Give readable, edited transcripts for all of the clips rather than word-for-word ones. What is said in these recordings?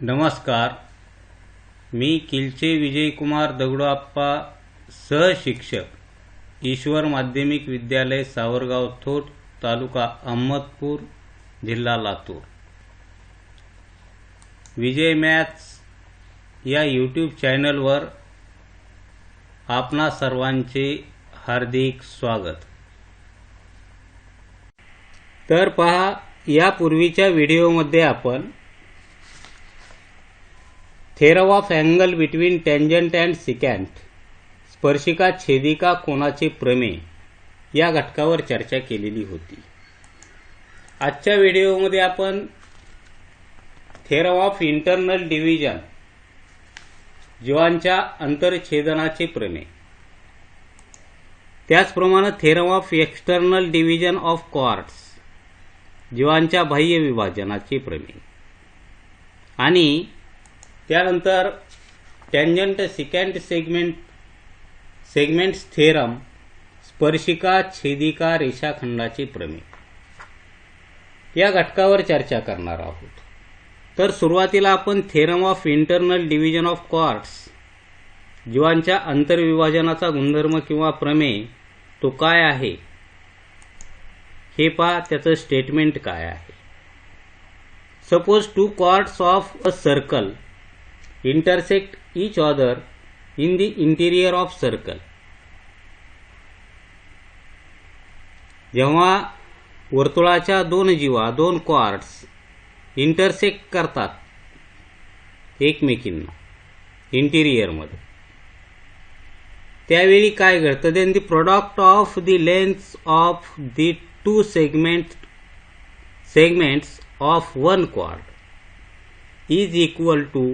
नमस्कार. मी किलचे विजयकुमार दगडूआप्पा, सहशिक्षक, ईश्वर माध्यमिक विद्यालय सावरगाव थोट, तालुका अहमदपूर, जिल्हा लातूर. विजय मॅथ्स या यूट्यूब चॅनलवर आपणा सर्वांचे हार्दिक स्वागत. तर पहा, यापूर्वीच्या व्हिडिओमध्ये आपण theorem of angle between tangent and secant, स्पर्शिका छेदिका कोनाचे प्रमेय या घटकावर चर्चा केलेली होती. आजच्या व्हिडिओमध्ये आपण थेरम ऑफ इंटरनल डिव्हिजन, जीवांच्या अंतरछेदनाचे प्रमेय, त्याचप्रमाणे theorem of external division of chords, जीवांच्या बाह्य विभाजनाचे प्रमेय, आणि त्यानंतर टँजंट सिकॅन्ट सेगमेंट्स थेरम, स्पर्शिका छेदिका रेषाखंडाचे प्रमेय या घटकावर चर्चा करणार आहोत. तर सुरुवातीला आपण theorem of internal division of chords, जीवांच्या आंतरविभाजनाचा गुणधर्म किंवा प्रमेय तो काय आहे हे पहा. त्याचं स्टेटमेंट काय आहे. Suppose two chords of a circle intersect each other in the interior of circle. जेव्हा वर्तुळाच्या दोन जीवा, दोन क्वार्ट्स इंटरसेक्ट करतात एकमेकींना इंटिरियरमध्ये, त्यावेळी काय घडतं, then the product of the lengths of the two segments of one chord is equal to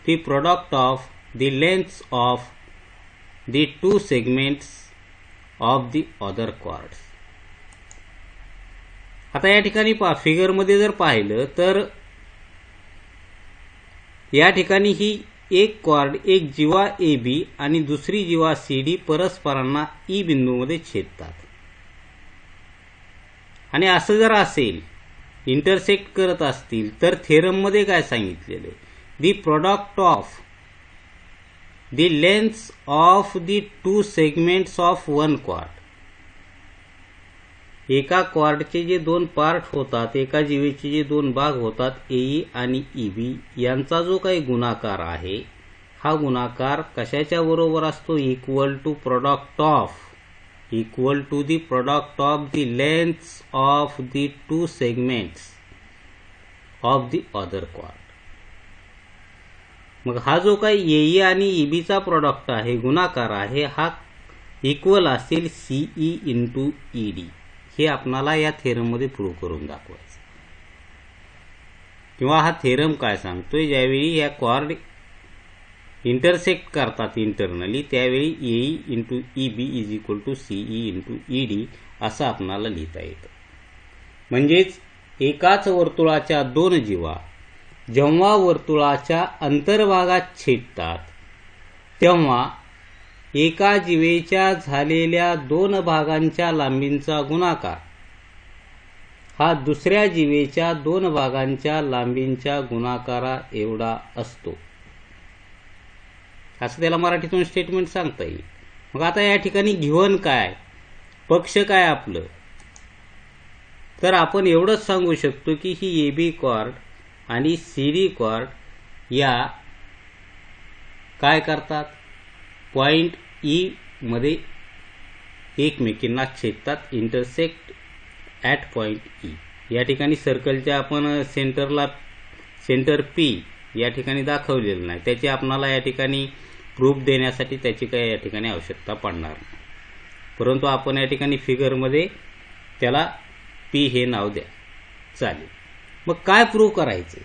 the product of the lengths of the two segments of the other chords. आता या ठिकाणी पहा, फिगरमध्ये जर पाहिलं तर या ठिकाणी ही एक कॉर्ड, एक जीवा ए बी आणि दुसरी जीवा सी डी परस्परांना ई बिंदूमध्ये छेदतात. आणि असं जर असेल, इंटरसेक्ट करत असतील, तर थेरममध्ये काय सांगितलेलं आहे, the product of the lengths of the two segments of one chord. एका क्वार्डचे जे दोन पार्ट होतात, एका जीवेचे जे दोन भाग होतात, ए आणि ईबी यांचा जो काही गुणाकार आहे, हा गुणाकार कशाच्या बरोबर असतो, equal to the product of the lengths of the two segments of the other chord. मग हा जो काही एई आणि ईबीचा प्रोडक्ट आहे, गुणाकार आहे, हा इक्वल असेल सीई इंटू ईडी. हे आपणाला या थेरममध्ये प्रूव्ह करून दाखवायचं. किंवा हा थेरम काय सांगतोय, ज्यावेळी या क्वार्ड इंटरसेक्ट करतात इंटरनली, त्यावेळी AE into EB is equal to CE into ED असं आपणाला लिहिता येतं. म्हणजेच एकाच वर्तुळाच्या दोन जीवा जेव्हा वर्तुळाच्या अंतर्भागात छेदतात, तेव्हा एका जीवेच्या झालेल्या दोन भागांच्या लांबींचा गुणाकार हा दुसऱ्या जीवेच्या दोन भागांच्या लांबींच्या गुणाकारा एवढा असतो, असं त्याला मराठीतून स्टेटमेंट सांगता येईल. मग आता या ठिकाणी गिव्हन काय, पक्ष काय आपलं, तर आपण एवढंच सांगू शकतो की ही एबी क्वार्ड आणि सीडी क्वार्ड या काय करतात, पॉइंट ई मध्ये एकमेकींना छेदतात, इंटरसेक्ट ॲट पॉइंट ई. या ठिकाणी सर्कलच्या आपण सेंटर पी या ठिकाणी दाखवलेलं नाही, त्याची आपणाला या ठिकाणी प्रूफ देण्यासाठी त्याची काही या ठिकाणी आवश्यकता पडणार नाही, परंतु आपण या ठिकाणी फिगरमध्ये त्याला पी हे नाव द्या, चालेल. मग काय प्रूव्ह करायचे,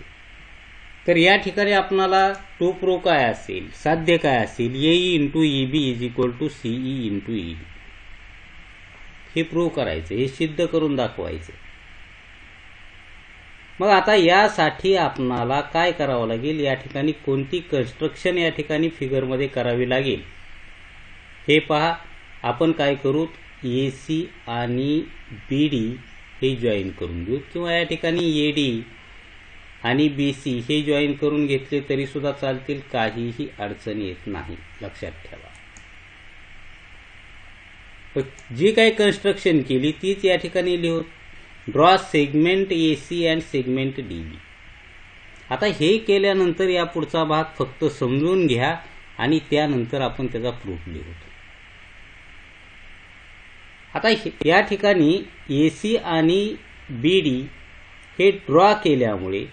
तर या ठिकाणी आपणाला टू प्रूव्ह काय असेल, साध्य काय असेल, AE into EB is equal to CE into ED. हे प्रूव्ह करायचं, हे सिद्ध करून दाखवायचं. मग आता यासाठी आपणाला काय करावं लागेल, या ठिकाणी कोणती कन्स्ट्रक्शन या ठिकाणी फिगरमध्ये करावी लागेल हे पहा. आपण काय करू, एसी आणि बीडी हे जॉईन करून घेऊ, किंवा या ठिकाणी एडी आणि BC हे जॉईन करून घेतले तरी सुद्धा चालतील, काहीही अडचण येत नाही, लक्षात ठेवा. जी काही कन्स्ट्रक्शन केली तीच या ठिकाणी लिहू. Draw segment AC and segment DB. आता हे केल्यानंतर या पुढचा भाग फक्त समजून घ्या आणि त्यानंतर आपण त्याचा प्रूफ लिहू. आता या ठिकाणी AC आणि BD हे ड्रॉ केल्यामुळे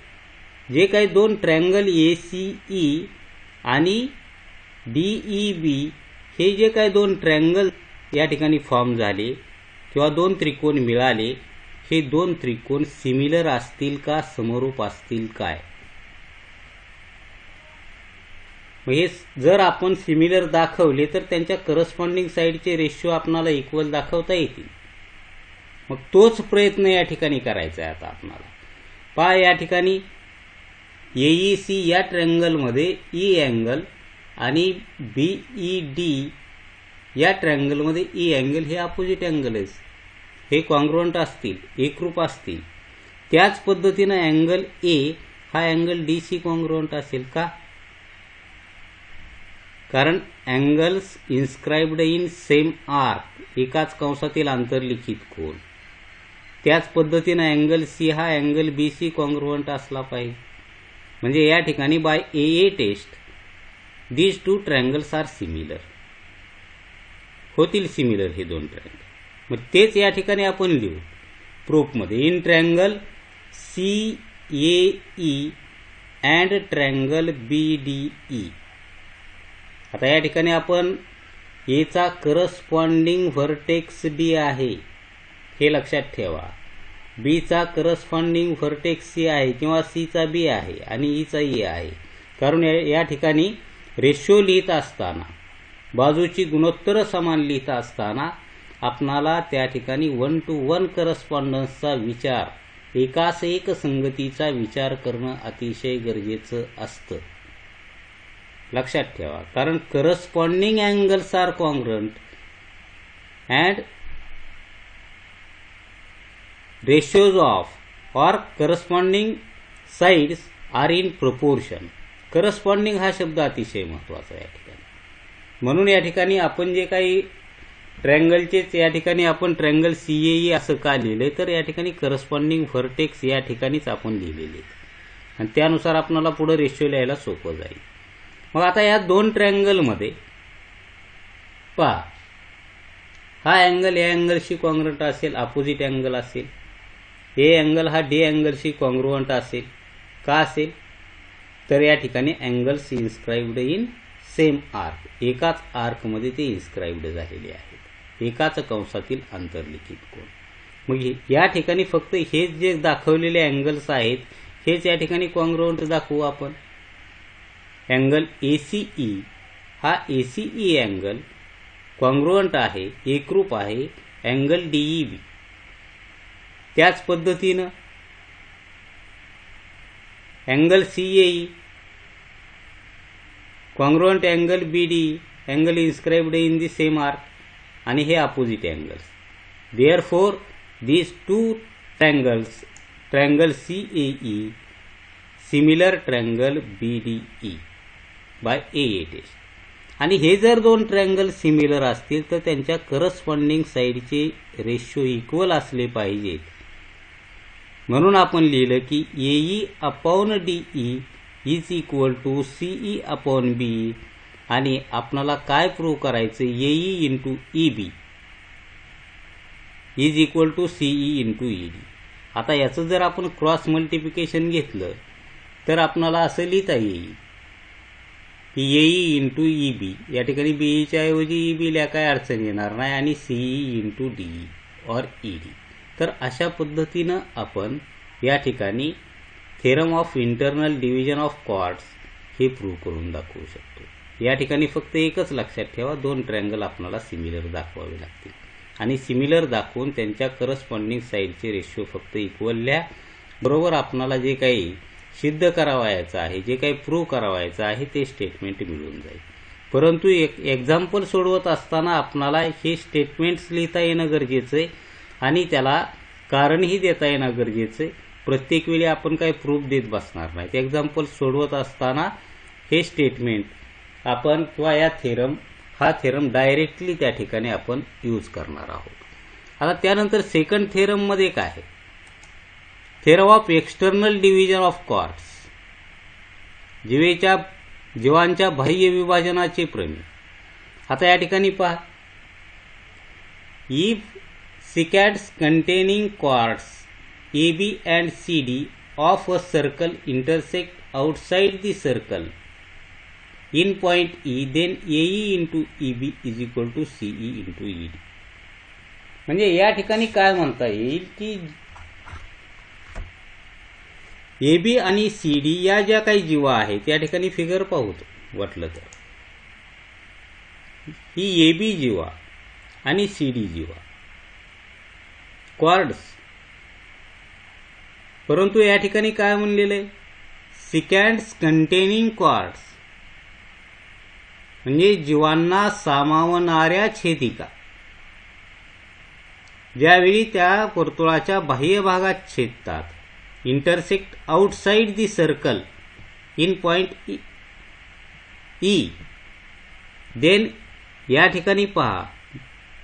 जे काही दोन ट्रँगल ACE आणि DEB हे जे काही दोन ट्रँगल या ठिकाणी फॉर्म झाले किंवा दोन त्रिकोण मिळाले, हे दोन त्रिकोण सिमिलर असतील का, समरूप असतील काय. मग हे जर आपण सिमिलर दाखवले तर त्यांच्या करस्पॉन्डिंग साईडचे रेशिओ आपणाला इक्वल दाखवता येतील. मग तोच प्रयत्न या ठिकाणी करायचा आहे आता आपणाला. पहा, या ठिकाणी AEC या ट्रँगलमध्ये E अँगल आणि BED या ट्रँगलमध्ये E अँगल हे अपोजिट अँगल आहेत, हे कॉन्ग्रुएंट असतील, एकरूप असतील. त्याच पद्धतीनं अँगल A हा अँगल DC कॉन्ग्रुएंट असेल का, कारण angles inscribed in same arc, एकाच कंसातील आंतरलिखित कोन. त्याच पद्धतीनं अँगल C हा अँगल BC कॉन्ग्रुएंट असला पाहिजे. म्हणजे या ठिकाणी by AA test these two triangles are similar, होतील सिमिलर हे दोन ट्रँगल. मग तेच या ठिकाणी आपण लिहू प्रूफमध्ये. In triangle CAE and triangle BDE. आता या ठिकाणी आपण A चा करस्पॉन्डिंग व्हर्टेक्स D आहे हे लक्षात ठेवा, B चा करस्पॉन्डिंग व्हर्टेक्स C आहे किंवा C चा B आहे आणि E चा E आहे. कारण या ठिकाणी रेशो लिहित असताना, बाजूची गुणोत्तर समान लिहित असताना आपणाला त्या ठिकाणी 1-to-1 करस्पॉन्डन्सचा विचार, एकास एक संगतीचा विचार करणं अतिशय गरजेचं असतं, लक्षात ठेवा. कारण corresponding angles are congruent and ratios of or corresponding sides are in proportion. Corresponding हा शब्द अतिशय महत्त्वाचा आहे या ठिकाणी. म्हणून या ठिकाणी आपण जे काही ट्रँगलचेच या ठिकाणी आपण ट्रँगल CAE असं का लिहिलंय, तर या ठिकाणी करस्पॉन्डिंग व्हर्टेक्स या ठिकाणीच आपण लिहिलेले आहेत आणि त्यानुसार आपल्याला पुढे रेशिओ लिहायला सोपं जाईल. मग आता या दोन ट्रँगलमध्ये पहा, हा अँगल या अँगलशी कॉन्ग्रुएंट असेल, अपोजिट अँगल असेल. A अँगल हा D अँगलशी कॉन्ग्रुएंट असेल का असेल, तर या ठिकाणी angles inscribed in same arc, एकाच आर्कमध्ये ते इन्स्क्राइब्ड झालेले आहेत, एकाच कंसातील आंतरलिखित कोन. मग या ठिकाणी फक्त हेच जे दाखवलेले अँगल्स आहेत हेच या ठिकाणी कॉन्ग्रुएंट दाखवू आपण. अँगल ACE हा ACE अँगल कॉन्ग्रुएंट आहे, एकरूप आहे अँगल DEB. त्याच पद्धतीनं angle CAE congruent angle BDE, angle inscribed in the same arc आणि हे opposite angles. Therefore these two triangles, triangle CAE similar triangle BDE by AA test. आणि हे जर दोन ट्रँगल सिमिलर असतील तर त्यांच्या करस्पॉन्डिंग साईडचे रेशिओ इक्वल असले पाहिजेत. म्हणून आपण लिहिलं की AE upon DE is equal to CE upon BE. आणि आपणाला काय प्रूव्ह करायचं, AE into EB is equal to CE into ED. आता याचं जर आपण क्रॉस मल्टिप्लिकेशन घेतलं तर आपणाला असं लिहिता येईल की AE इंटू EB, या ठिकाणी BEच्या ऐवजी EB ला काय अडचण येणार नाही, आणि CE into DE or ED. तर अशा पद्धतीनं आपण या ठिकाणी theorem of internal division of chords हे प्रूव्ह करून दाखवू शकतो. या ठिकाणी फक्त एकच लक्षात ठेवा, दोन ट्रँगल आपल्याला सिमिलर दाखवावे लागतील आणि सिमिलर दाखवून त्यांच्या करस्पॉन्डिंग साईडचे रेशिओ फक्त इक्वल लिहा. बरोबर आपल्याला जे काही सिद्ध करावायचं आहे, जे काही प्रूव्ह करावायचं आहे ते स्टेटमेंट मिळून जाईल. परंतु एक्झाम्पल सोडवत असताना आपणाला हे स्टेटमेंट्स लिहिता येणं गरजेचं आहे आणि त्याला कारणही देता येणं गरजेचं आहे. प्रत्येक वेळी आपण काही प्रूफ देत बसणार नाही. एक्झाम्पल सोडवत असताना हे स्टेटमेंट आपण किंवा हा थेरम डायरेक्टली त्या ठिकाणी आपण यूज करणार आहोत. आता त्यानंतर सेकंड थेरममध्ये काय आहे, theorem of external division of chords, जीवांच्या बाह्य विभाजनाचे प्रमेय. आता या ठिकाणी पहा, if secants containing chords AB and CD of a circle intersect outside the circle in point E, then AE into EB is equal to CE into ED. म्हणजे या ठिकाणी काय म्हणता येईल की AB आणि CD या ज्या काही जीवा आहेत या ठिकाणी फिगर पाहू वाटलं तर, ही AB जीवा आणि CD जीवा क्वार्ट्स, परंतु या ठिकाणी काय म्हणलेलं आहे, सिकॅड्स कंटेनिंग क्वार्ट्स म्हणजे जीवांना सामावणाऱ्या छेदिका ज्यावेळी त्या वर्तुळाच्या बाह्य भागात छेदतात, intersect outside the circle in point E, then या ठिकाणी पहा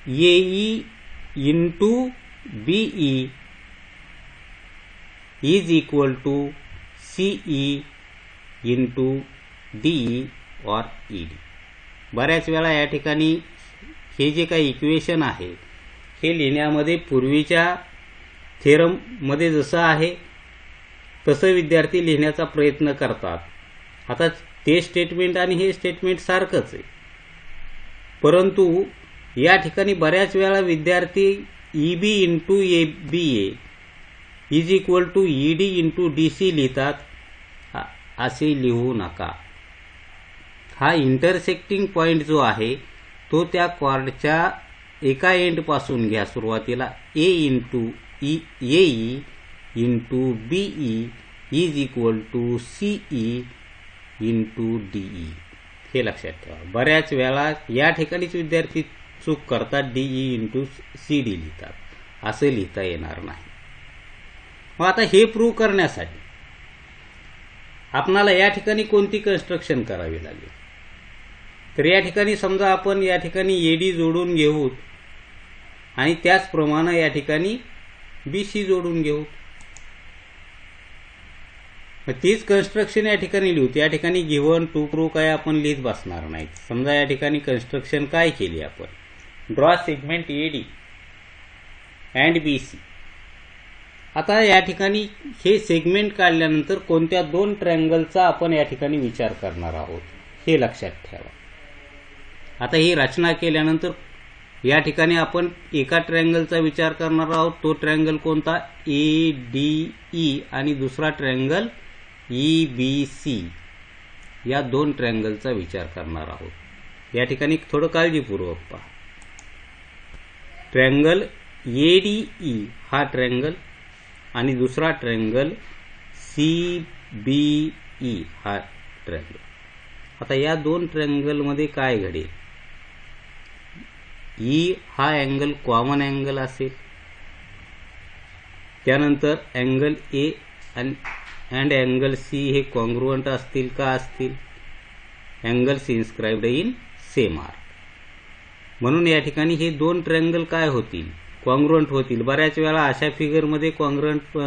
AE into BE is equal to CE into DE or ED. बऱ्याच वेळा या ठिकाणी हे जे काही इक्वेशन आहे हे लिहिण्यामध्ये पूर्वीच्या थेरममध्ये जसं आहे तसं विद्यार्थी लिहिण्याचा प्रयत्न करतात. आता ते स्टेटमेंट आणि हे स्टेटमेंट सारखंच आहे, परंतु या ठिकाणी बऱ्याच वेळा विद्यार्थी EB into BA is equal to ED into DC लिहितात. असे लिहू नका. हा इंटरसेक्टिंग पॉइंट जो आहे तो त्या क्वार्टच्या एका एंडपासून घ्या सुरुवातीला, A into AE into BE is equal to CE into DE. हे लक्षात ठेवा. बऱ्याच वेळा या ठिकाणीच विद्यार्थी चूक करतात, DE इंटू CD लिहितात. असं लिहिता येणार नाही. मग आता हे प्रूव्ह करण्यासाठी आपणाला या ठिकाणी कोणती कन्स्ट्रक्शन करावी लागेल, तर या ठिकाणी समजा आपण या ठिकाणी AD जोडून घेऊ आणि त्याचप्रमाणे या ठिकाणी BC जोडून घेऊ. तीच कन्स्ट्रक्शन या ठिकाणी लिहू. या ठिकाणी गिव्हन टू प्रूव्ह काय आपण लिहित बसणार नाहीत. समजा या ठिकाणी कन्स्ट्रक्शन काय केली आपण, draw segment AD and BC. आता या ठिकाणी हे सेगमेंट काढल्यानंतर कोणत्या दोन ट्रायंगलचा आपण या ठिकाणी विचार करणार आहोत हे लक्षात ठेवा. आता ही रचना केल्यानंतर या ठिकाणी आपण एका ट्रायंगलचा विचार करणार आहोत. तो ट्रायंगल कोणता, ADE आणि दुसरा ट्रायंगल EBC. या दोन ट्रायंगलचा विचार करणार आहोत. या ठिकाणी थोडं काळजीपूर्वक पहा. ट्रायंगल ADE हा ट्रायंगल आणि दुसरा ट्रायंगल CBE हा ट्रायंगल. आता या दोन ट्रायंगलमध्ये काय घडेल, E हा अँगल कॉमन अँगल असेल, त्यानंतर angle A and angle C हे कॉन्ग्रुअंट असतील का असतील, angles inscribed in same arc. म्हणून या ठिकाणी हे दोन ट्रायंगल काय होतील, कॉन्ग्रुअंट होतील. बऱ्याच वेळा अशा फिगरमध्ये कॉन्ग्रुअंट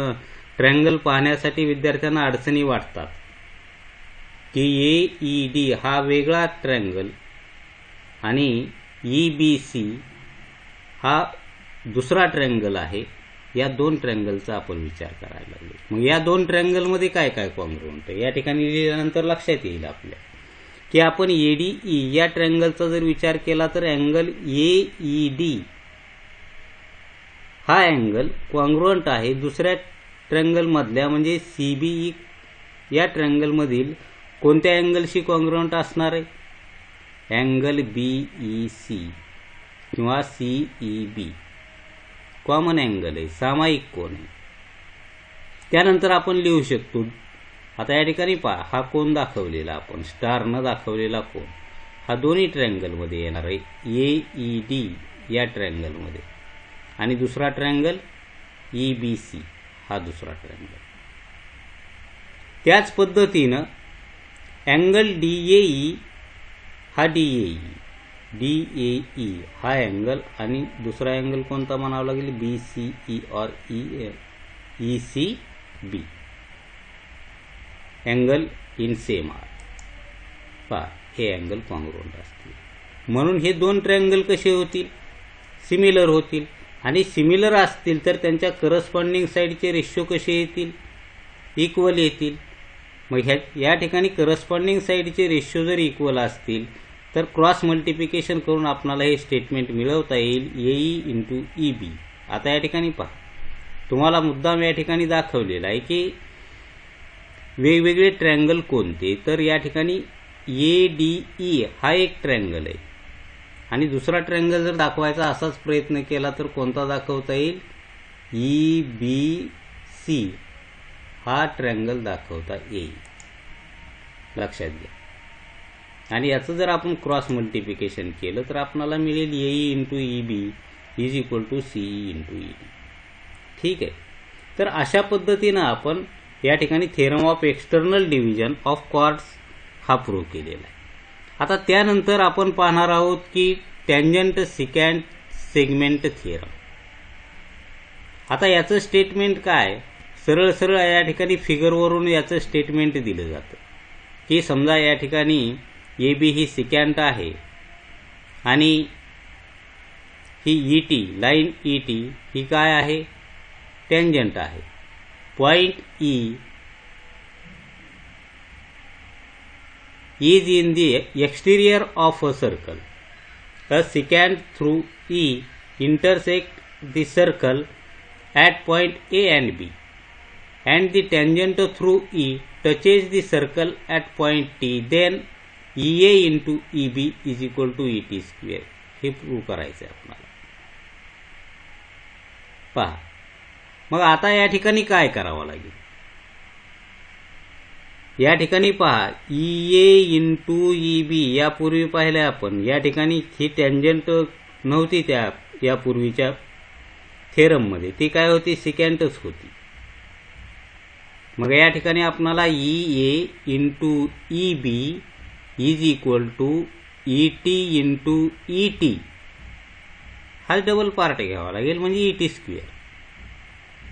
ट्रायंगल पाहण्यासाठी विद्यार्थ्यांना अडचणी वाटतात की AED हा वेगळा ट्रायंगल आणि EBC हा दुसरा ट्रायंगल आहे. या दोन ट्रायंगलचा आपण विचार करायला लागलो. मग या दोन ट्रायंगलमध्ये काय काय कॉन्ग्रुअंट आहे या ठिकाणी लिहिल्यानंतर लक्षात येईल आपल्या की आपण ADE या ट्रायंगलचा जर विचार केला तर अँगल AED हा अँगल कॉन्ग्रुअंट आहे दुसऱ्या ट्रायंगलमधल्या म्हणजे CBE या ट्रायंगलमधील कोणत्या अँगलशी कॉन्ग्रुअंट असणार आहे, अँगल BEC किंवा CEB. कॉमन अँगल आहे, सामायिक कोन आहे. त्यानंतर आपण लिहू शकतो. आता या ठिकाणी पहा, हा कोन दाखवलेला आपण स्टारनं दाखवलेला कोन हा दोन्ही ट्रायंगलमध्ये येणार आहे, AED या ट्रायंगलमध्ये आणि दुसरा ट्रायंगल EBC हा दुसरा ट्रँगल. त्याच पद्धतीनं अँगल DAE हा DAE हा अँगल आणि दुसरा अँगल कोणता म्हणावा लागेल BCE or ECB angle in same arc. पहा हे अँगल कॉन्ग्रुएंट असतील म्हणून हे दोन ट्रँगल कसे होतील सिमिलर होतील आणि सिमिलर असतील तर त्यांच्या करस्पॉन्डिंग साईडचे रेशो कसे येतील इक्वल येतील. मग या ठिकाणी करस्पॉन्डिंग साईडचे रेशो जर इक्वल असतील तर क्रॉस मल्टिप्लिकेशन करून आपल्याला हे स्टेटमेंट मिळवता येईल AE इंटू EB. आता या ठिकाणी पहा तुम्हाला मुद्दाम या ठिकाणी दाखवलेला आहे की वेगवेगळे ट्रँगल कोणते. तर या ठिकाणी ADE हा एक ट्रँगल आहे आणि दुसरा ट्रँगल जर दाखवायचा असाच प्रयत्न केला तर कोणता दाखवता येईल EBC हा ट्रँगल दाखवता येईल लक्षात घ्या. आणि याचं जर आपण क्रॉस मल्टिप्लिकेशन केलं तर आपल्याला मिळेल AE into EB is equal to CE into ED. ठीक आहे. तर अशा पद्धतीनं आपण या ठिकाणी theorem of external division of chords हा प्रूव्ह केलेला आहे. आता त्यानंतर आपण पाहणार आहोत की टँजंट सिकॅन्ट सेगमेंट थिअरम. आता याचं स्टेटमेंट काय सरळ सरळ या ठिकाणी फिगरवरून याचं स्टेटमेंट दिलं जातं की समजा या ठिकाणी AB ही सिकॅन्ट आहे आणि ही ET लाईन ET ही काय आहे टँजंट आहे. Point E is in the exterior of a circle. A secant through E intersect the circle at point A and B, and the tangent through E touches the circle at point T. Then EA into EB is equal to ET square. हे prove करायचं आहे आपल्याला. पहा मग आता या ठिकाणी काय करावं लागेल. या ठिकाणी पहा EA इंटू EB यापूर्वी पाहिलं आपण या ठिकाणी ही टँजंट नव्हती त्या यापूर्वीच्या थेरममध्ये ती काय होती सिकॅन्टच होती. मग या ठिकाणी आपणाला EA into EB is equal to ET into ET हा डबल पार्ट घ्यावा लागेल म्हणजे ET स्क्वेअर.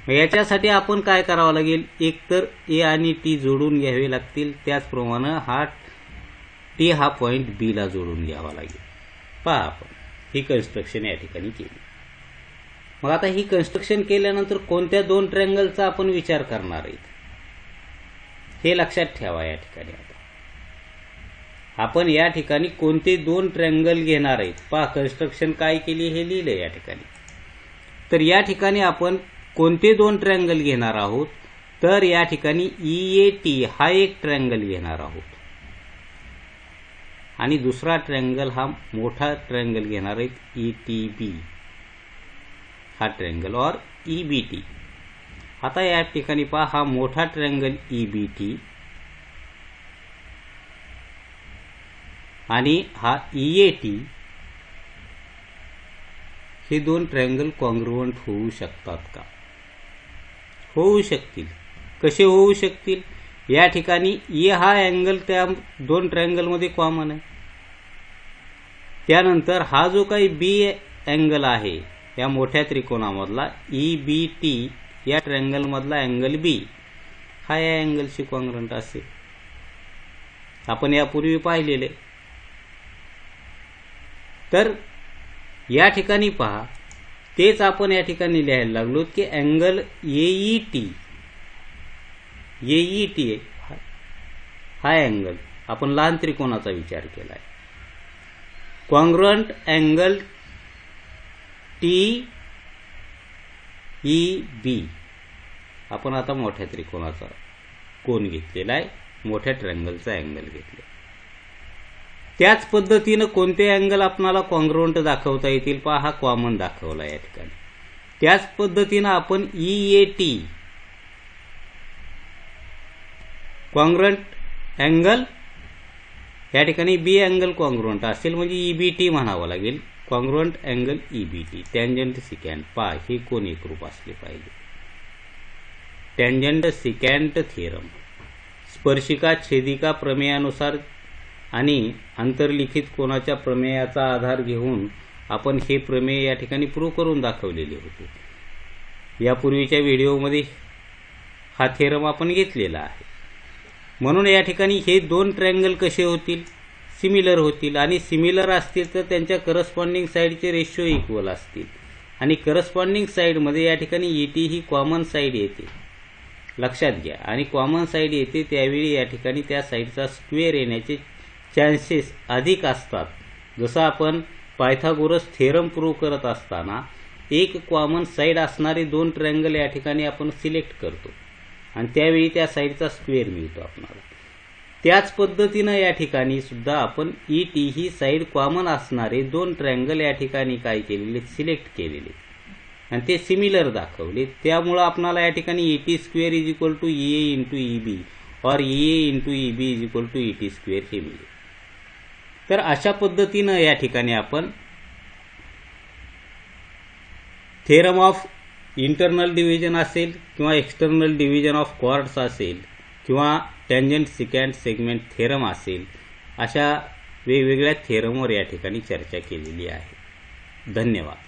मग याच्यासाठी आपण काय करावं लागेल एकतर A आणि T जोडून घ्यावे लागतील त्याचप्रमाणे हा T हा पॉईंट B ला जोडून घ्यावा लागेल. पहा आपण ही कन्स्ट्रक्शन या ठिकाणी केली. मग आता ही कन्स्ट्रक्शन केल्यानंतर कोणत्या दोन ट्रँगलचा आपण विचार करणार आहेत हे लक्षात ठेवा. या ठिकाणी आता आपण या ठिकाणी कोणते दोन ट्रँगल घेणार आहेत पहा कन्स्ट्रक्शन काय केली हे लिहिलं या ठिकाणी. तर या ठिकाणी आपण कोणते दोन ट्रँगल घेणार आहोत तर या ठिकाणी EAT हा एक ट्रँगल घेणार आहोत आणि दुसरा ट्रँगल हा मोठा ट्रँगल घेणार आहेत ETB हा ट्रँगल और EBT. आता या ठिकाणी पहा हा मोठा ट्रँगल EBT आणि हा EAT हे दोन ट्रँगल कॉन्ग्रुएंट होऊ शकतात का होऊ शकतील. कसे होऊ शकतील या ठिकाणी E हा अँगल त्या दोन ट्रँगलमध्ये कॉमन आहे. त्यानंतर हा जो काही B अँगल आहे या मोठ्या त्रिकोणामधला EBT या ट्रँगलमधला अँगल B हा या अँगलशी कॉन्ग्रुएंट असेल. आपण यापूर्वी पाहिलेले. तर या ठिकाणी पहा तेच आपण या ठिकाणी लिहायला लागलो की अँगल AET हा अँगल आपण लहान त्रिकोणाचा विचार केला आहे. कॉन्ग्रुएंट अँगल TEB आपण आता मोठ्या त्रिकोणाचा कोन घेतलेला आहे मोठ्या ट्रँगलचा अँगल घेतला. त्याच पद्धतीनं कोणते अँगल आपल्याला कॉन्ग्रुएंट दाखवता येतील पहा हा कॉमन दाखवला या ठिकाणी. त्याच पद्धतीनं आपण EAT कॉन्ग्रुएंट अँगल या ठिकाणी B अँगल कॉन्ग्रुएंट असेल म्हणजे EBT म्हणावं लागेल congruent angle EBT tangent secant पहा हे कोण एकरूप असले पाहिजे. Tangent secant theorem. स्पर्शिका छेदिका प्रमेयानुसार आणि अंतर्लिखित कोनाच्या प्रमेयाचा आधार घेऊन आपण हे प्रमेय या ठिकाणी प्रूव्ह करून दाखवलेले होते. यापूर्वीच्या व्हिडिओमध्ये हा थिअरम आपण घेतलेला आहे. म्हणून या ठिकाणी हे दोन ट्रायंगल कसे होतील, सिमिलर होतील. आणि सिमिलर असतील तर त्यांच्या करस्पॉन्डिंग साईडचे रेशो इक्वल असतील. आणि करस्पॉन्डिंग साईडमध्ये या ठिकाणी ET ही कॉमन साईड येते, लक्षात घ्या. आणि कॉमन साईड येते त्यावेळी या ठिकाणी त्या साईडचा स्क्वेअर येण्याचे चान्सेस अधिक असतात. जसं आपण पायथागोरस थिअरम प्रूव्ह करत असताना एक कॉमन साईड असणारे दोन ट्रायंगल या ठिकाणी आपण सिलेक्ट करतो आणि त्यावेळी त्या साईडचा स्क्वेअर मिळतो आपल्याला. त्याच पद्धतीनं या ठिकाणी सुद्धा आपण ET ही साईड कॉमन असणारे दोन ट्रायंगल या ठिकाणी काय केलेले, सिलेक्ट केलेले आणि ते सिमिलर दाखवले. त्यामुळं आपल्याला या ठिकाणी ET square is equal to EA into EB or EA into EB is equal to ET square हे मिळेल. तर अशा पद्धतीनं या ठिकाणी आपण थेरम ऑफ इंटरनल डिव्हिजन असेल किंवा एक्सटर्नल डिव्हिजन ऑफ कॉर्ड्स असेल किंवा टँजंट सिकॅन्ट सेगमेंट थेरम असेल, अशा वेगवेगळ्या थेरमवर या ठिकाणी चर्चा केलेली आहे. धन्यवाद.